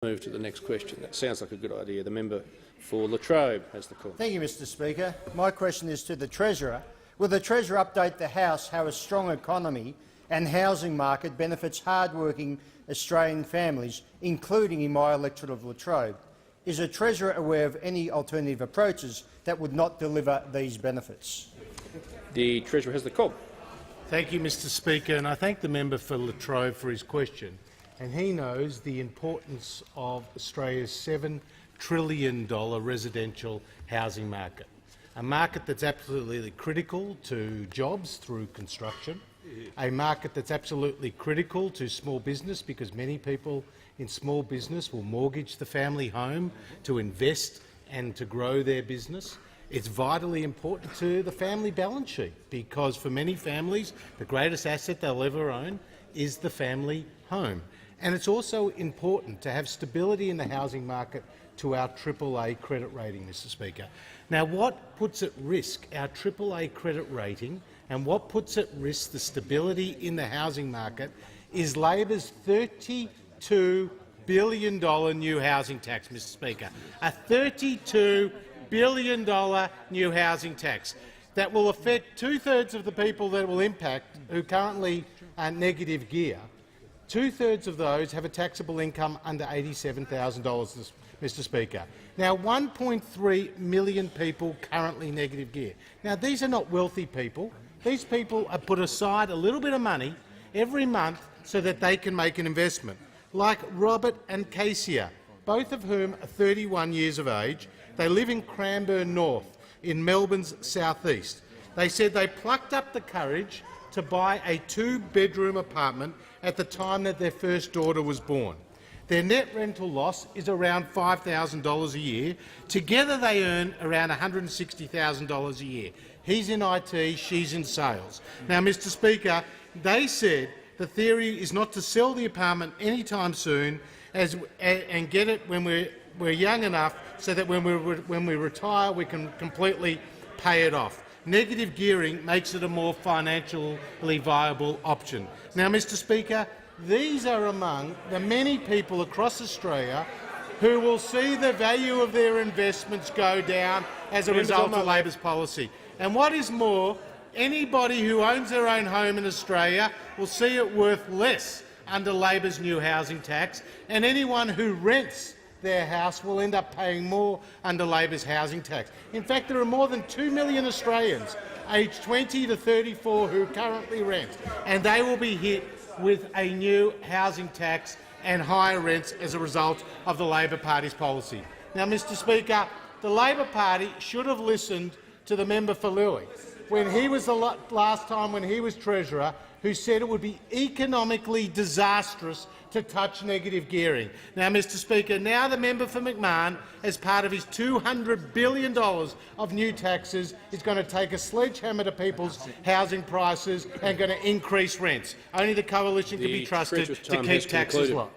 Move to the next question. That sounds like a good idea. The member for Latrobe has the call. Thank you, Mr Speaker. My question is to the Treasurer. Will the Treasurer update the House how a strong economy and housing market benefits hard-working Australian families, including in my electorate of Latrobe? Is the Treasurer aware of any alternative approaches that would not deliver these benefits? The Treasurer has the call. Thank you, Mr Speaker, and I thank the member for Latrobe for his question. And he knows the importance of Australia's $7 trillion residential housing market, a market that's absolutely critical to jobs through construction, a market that's absolutely critical to small business because many people in small business will mortgage the family home to invest and to grow their business. It's vitally important to the family balance sheet because for many families the greatest asset they'll ever own is the family home. And it's also important to have stability in the housing market to our AAA credit rating, Mr Speaker. Now, what puts at risk our AAA credit rating and what puts at risk the stability in the housing market is Labor's $32 billion new housing tax, Mr Speaker. A $32 billion new housing tax that will affect two-thirds of the people that it will impact who currently are negative gear. Two-thirds of those have a taxable income under $87,000, Mr Speaker. Now, 1.3 million people currently negative gear. Now, these are not wealthy people. These people have put aside a little bit of money every month so that they can make an investment, like Robert and Casey, both of whom are 31 years of age. They live in Cranbourne North, in Melbourne's southeast. They said they plucked up the courage to buy a two-bedroom apartment at the time that their first daughter was born. Their net rental loss is around $5,000 a year. Together they earn around $160,000 a year. He's in IT, she's in sales. Now, Mr Speaker, they said the theory is not to sell the apartment anytime soon and get it when we're young enough so that when we retire we can completely pay it off. Negative gearing makes it a more financially viable option. Now, Mr Speaker, these are among the many people across Australia who will see the value of their investments go down as a result of Labor's policy. And what is more, anybody who owns their own home in Australia will see it worth less under Labor's new housing tax, and anyone who rents their house will end up paying more under Labor's housing tax. In fact, there are more than 2 million Australians aged 20 to 34 who currently rent, and they will be hit with a new housing tax and higher rents as a result of the Labor Party's policy. Now, Mr Speaker, the Labor Party should have listened to the member for Louis when he was the last time when he was Treasurer, who said it would be economically disastrous to touch negative gearing. Now, Mr Speaker, now the member for McMahon, as part of his $200 billion of new taxes, is going to take a sledgehammer to people's housing prices and going to increase rents. Only the coalition can be trusted to keep taxes low.